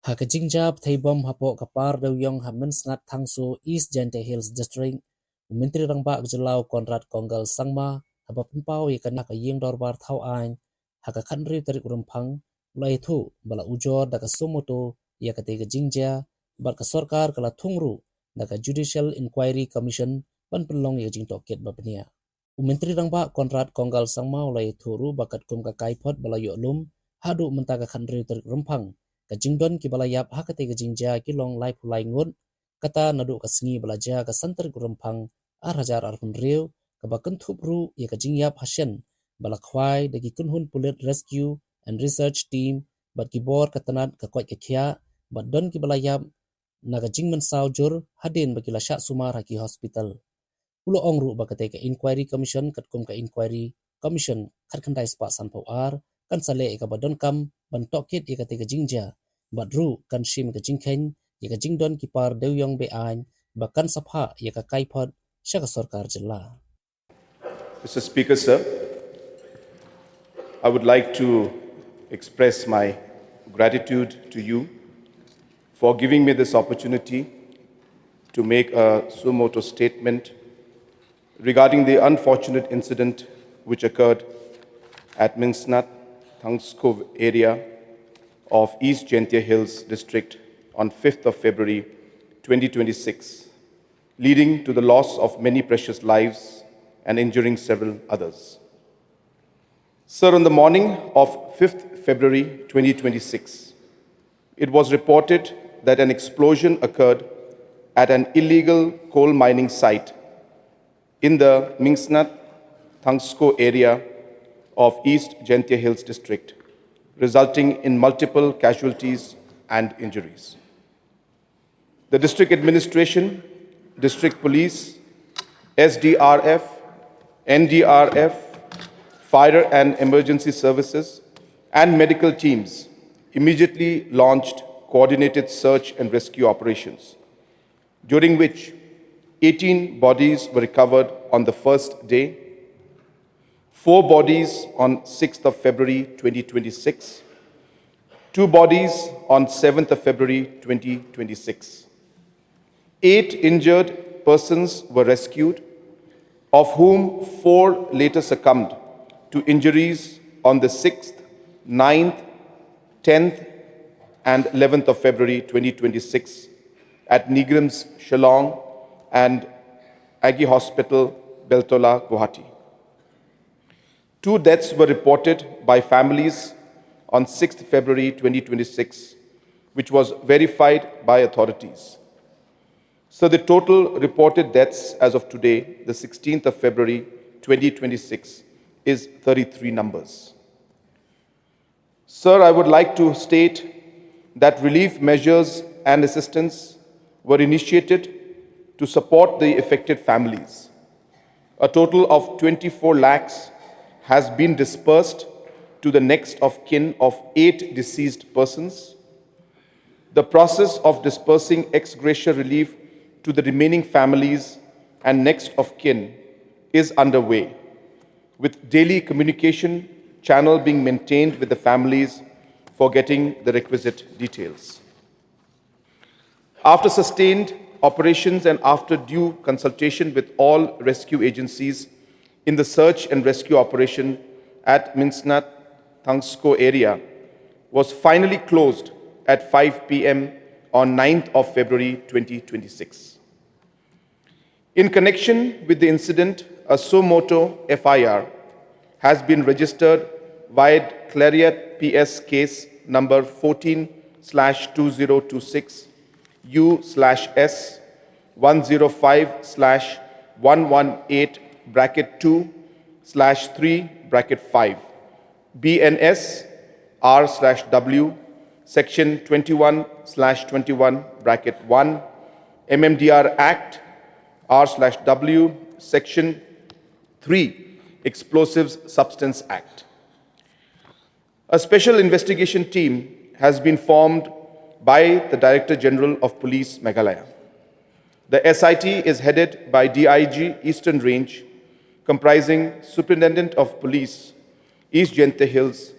Haka Jingjia Thaibom Hapo Kapar Dewiong Hamen Snat Thangsu East Jante Hills District Menteri Rangba Gjelau Konrad Konggal Sangma Haba Pumpau Ikan Haka Ying Dorbar Thau Ain Haka Khandri Tarik Rumpang Lai Thu Bala Ujor Daka Somoto Yakatega Jingjia Barka Sorkar Kala Thungru Daka Judicial Inquiry Commission Ban Pelong Yajing Tohkit Bniah Menteri Rangba Konrad Konggal Sangma Lai Thuru Bakat Kum Kaipot Bala Yoklum Haduh Mentaka Khandri Tarik Rumpang Kajingdon Kibalayap Hakate Jingjia Kilong Lai Pulai Ngut Kata Nadu Kasngi Belaja Kasantar Gurumpang Arhajar Arhun Riu Kabakan Thupru Ya Kajingyap Hashen Balakwai Dagi Kunhun Pulit Rescue and Research Team Bat Kibor Katanat Kakwat Kakia Bat Don Kibalayap Naga Jingman Saujur Hadin Bakila Syak Sumar Haki Hospital Ulo Ongru Bakate Ka Inquiry Commission Katkum Ka Inquiry Commission Katkandai Spa Sanpau Ar Kan Sale Eka Badon Kam Ban Tohkit Eka Tega Jingjia Badru Kan Shim Ka Jingkhen Eka Jingdon Kipar Dewiong Be Ain Bakan Sapha Eka Kaipot Shaka Sorkar Jela. Mr. Speaker, sir, I would like to express my gratitude to you for giving me this opportunity to make a sumoto statement regarding the unfortunate incident which occurred at Minsnat, Thangskov area of East Jingjia Hills district on 5th of February 2026, leading to the loss of many precious lives and injuring several others. Sir, on the morning of 5th February 2026, it was reported that an explosion occurred at an illegal coal mining site in the Minsnat, Thangsko area of East Jingjia Hills district, resulting in multiple casualties and injuries. The district administration, district police, SDRF, NDRF, fire and emergency services, and medical teams immediately launched coordinated search and rescue operations, during which 18 bodies were recovered on the first day, 4 bodies on 6th of February 2026, 2 bodies on 7th of February 2026. 8 injured persons were rescued, of whom 4 later succumbed to injuries on the 6th, 9th, 10th, and 11th of February 2026 at Nigram's Shillong and Aggie Hospital, Beltola, Guwahati. 2 deaths were reported by families on 6th February 2026, which was verified by authorities. So the total reported deaths as of today, the 16th of February 2026, is 33 numbers. Sir, I would like to state that relief measures and assistance were initiated to support the affected families. A total of 24 lakhs has been dispersed to the next of kin of 8 deceased persons. The process of dispersing ex gratia relief to the remaining families and next of kin is underway, with daily communication channel being maintained with the families for getting the requisite details. After sustained operations and after due consultation with all rescue agencies in the search and rescue operation at Minsnat, Thangsko area was finally closed at 5 p.m. on 9th of February 2026. In connection with the incident, a sumoto FIR has been registered via Clariat PS case number 14/2026 U/S 105/118(2/3)5 BNS R/W section 21/21(1) MMDR Act R/W section 3 Explosives Substance Act. A special investigation team has been formed by the Director General of Police, Meghalaya. The SIT is headed by DIG Eastern Range, comprising Superintendent of Police, East Jingjia Hills,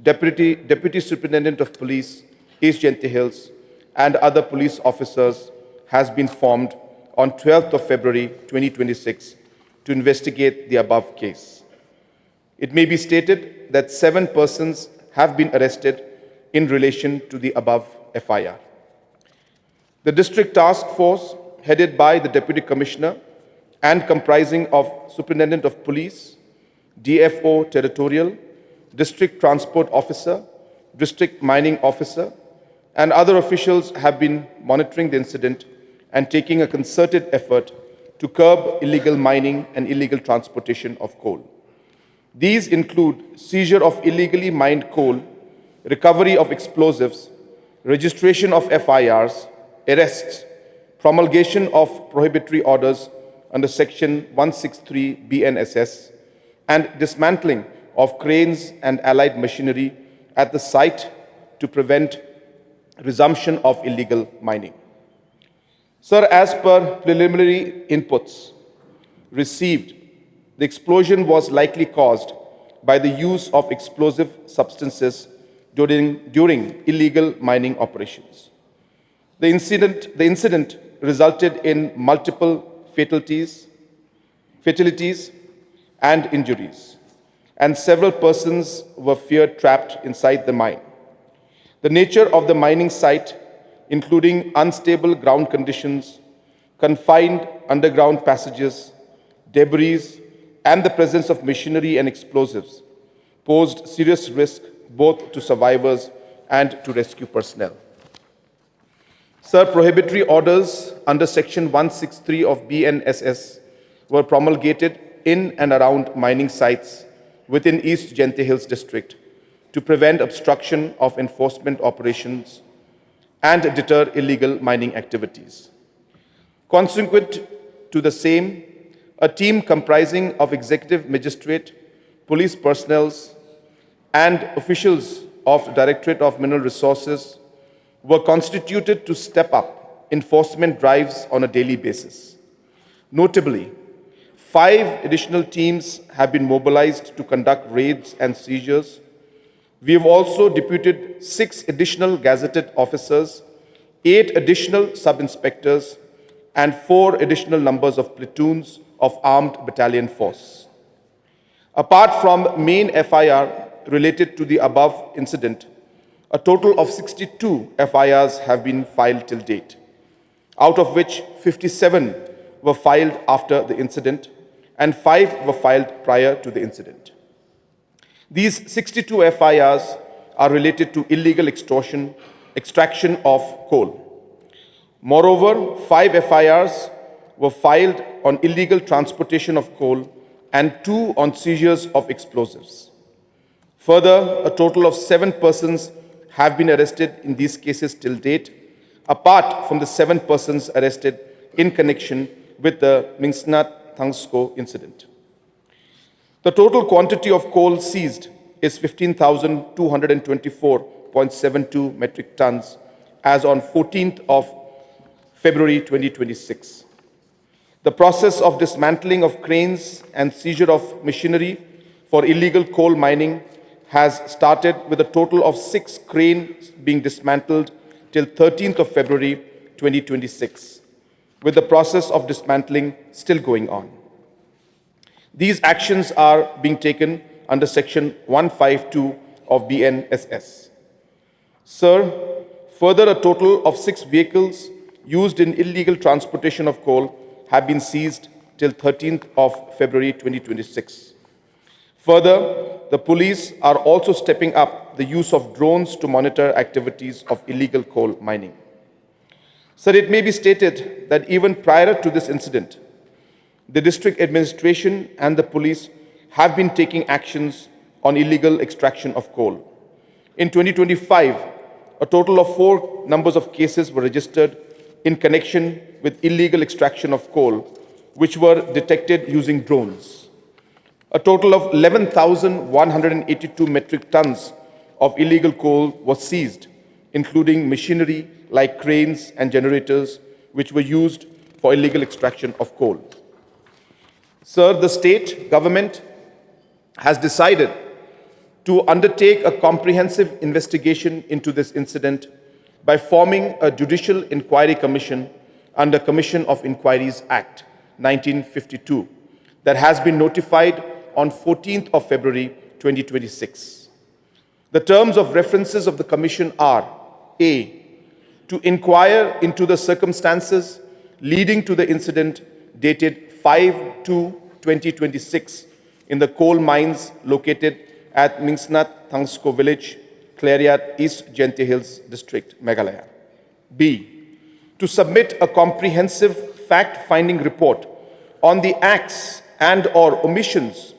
Deputy Superintendent of Police, East Jente Hills, and other police officers has been formed on 12th of February 2026 to investigate the above case. It may be stated that 7 persons have been arrested in relation to the above FIR. The district task force, headed by the Deputy Commissioner and comprising of Superintendent of Police, DFO Territorial, District Transport Officer, District Mining Officer, and other officials have been monitoring the incident and taking a concerted effort to curb illegal mining and illegal transportation of coal. These include seizure of illegally mined coal, recovery of explosives, registration of FIRs, arrests, promulgation of prohibitory orders under Section 163 BNSS, and dismantling of cranes and allied machinery at the site to prevent resumption of illegal mining. Sir, as per preliminary inputs received, the explosion was likely caused by the use of explosive substances during illegal mining operations. The incident resulted in multiple fatalities and injuries, and several persons were feared trapped inside the mine. The nature of the mining site, including unstable ground conditions, confined underground passages, debris, and the presence of machinery and explosives, posed serious risk both to survivors and to rescue personnel. Sir, prohibitory orders under Section 163 of BNSS were promulgated in and around mining sites within East Jente Hills district to prevent obstruction of enforcement operations and deter illegal mining activities. Consequent to the same, a team comprising of executive magistrate, police personnel, and officials of the Directorate of Mineral Resources were constituted to step up enforcement drives on a daily basis. Notably, 5 additional teams have been mobilized to conduct raids and seizures. We have also deputed 6 additional gazetted officers, 8 additional sub-inspectors, and 4 additional numbers of platoons of armed battalion force. Apart from main FIR related to the above incident, a total of 62 FIRs have been filed till date, out of which 57 were filed after the incident and 5 were filed prior to the incident. These 62 FIRs are related to illegal extraction of coal. Moreover, 5 FIRs were filed on illegal transportation of coal and 2 on seizures of explosives. Further, a total of 7 persons have been arrested in these cases till date, apart from the 7 persons arrested in connection with the Mingsnat Thangsko incident. The total quantity of coal seized is 15,224.72 metric tons as on 14th of February 2026. The process of dismantling of cranes and seizure of machinery for illegal coal mining has started with a total of 6 cranes being dismantled till 13th of February 2026, with the process of dismantling still going on. These actions are being taken under Section 152 of BNSS. Sir, further a total of 6 vehicles used in illegal transportation of coal have been seized till 13th of February 2026. Further, the police are also stepping up the use of drones to monitor activities of illegal coal mining. Sir, it may be stated that even prior to this incident, the district administration and the police have been taking actions on illegal extraction of coal. In 2025, a total of 4 numbers of cases were registered in connection with illegal extraction of coal, which were detected using drones. A total of 11,182 metric tons of illegal coal was seized, including machinery like cranes and generators, which were used for illegal extraction of coal. Sir, the state government has decided to undertake a comprehensive investigation into this incident by forming a Judicial Inquiry Commission under Commission of Inquiries Act 1952 that has been notified on 14th of February 2026. The terms of references of the Commission are: A, to inquire into the circumstances leading to the incident dated 5/2/2026 in the coal mines located at Mingsnat Thangsko village, Clariat, East Jingjia Hills District, Meghalaya. B, to submit a comprehensive fact-finding report on the acts and/or omissions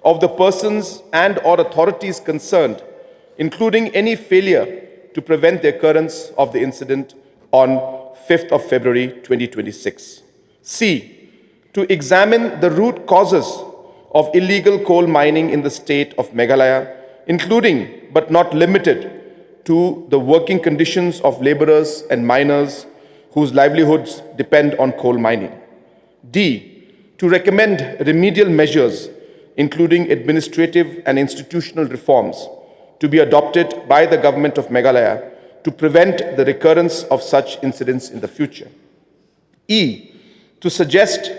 of the persons and/or authorities concerned, including any failure to prevent the occurrence of the incident on 5th of February 2026. C, to examine the root causes of illegal coal mining in the state of Meghalaya, including but not limited to the working conditions of laborers and miners whose livelihoods depend on coal mining. D, to recommend remedial measures, including administrative and institutional reforms, to be adopted by the government of Meghalaya to prevent the recurrence of such incidents in the future. E, to suggest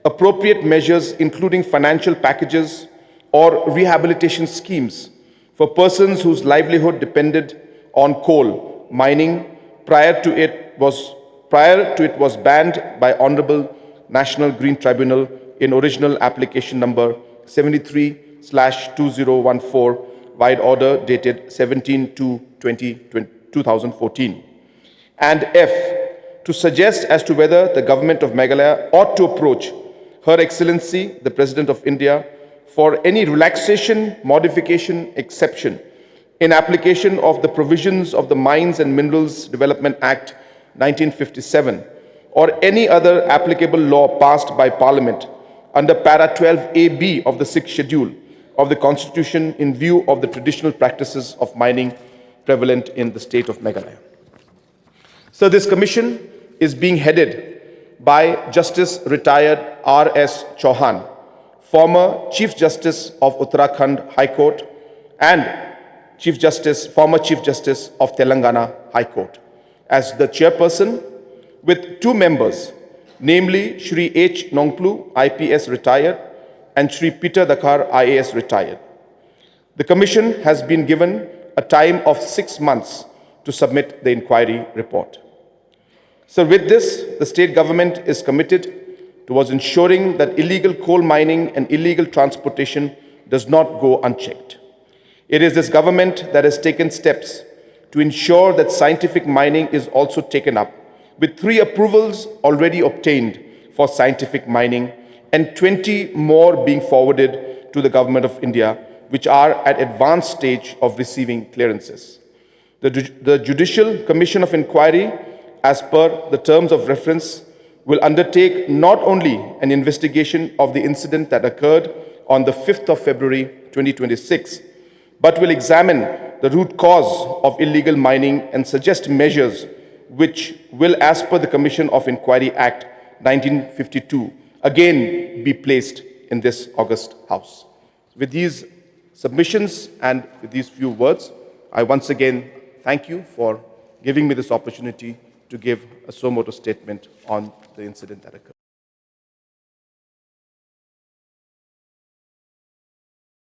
appropriate measures, including financial packages or rehabilitation schemes for persons whose livelihood depended on coal mining prior to it was banned by Honorable National Green Tribunal in original application number 73/2014, wide order dated 17/2/2014. And F, to suggest as to whether the government of Meghalaya ought to approach Her Excellency, the President of India, for any relaxation, modification, exception in application of the provisions of the Mines and Minerals Development Act 1957 or any other applicable law passed by Parliament under Para 12AB of the 6th Schedule of the Constitution in view of the traditional practices of mining prevalent in the state of Meghalaya. So this commission is being headed by Justice Retired R.S. Chauhan, former Chief Justice of Uttarakhand High Court and former Chief Justice of Telangana High Court, as the chairperson, with two members, namely Shri H. Nongplu, IPS retired, and Shri Peter Dakhar, IAS retired. The commission has been given a time of 6 months to submit the inquiry report. So with this, the state government is committed towards ensuring that illegal coal mining and illegal transportation does not go unchecked. It is this government that has taken steps to ensure that scientific mining is also taken up, with 3 approvals already obtained for scientific mining and 20 more being forwarded to the Government of India, which are at advanced stage of receiving clearances. The Judicial Commission of Inquiry, as per the terms of reference, will undertake not only an investigation of the incident that occurred on the 5th of February 2026, but will examine the root cause of illegal mining and suggest measures which will, as per the Commission of Inquiry Act 1952, again be placed in this august House. With these submissions and with these few words, I once again thank you for giving me this opportunity to give a suo motu statement on the incident that occurred.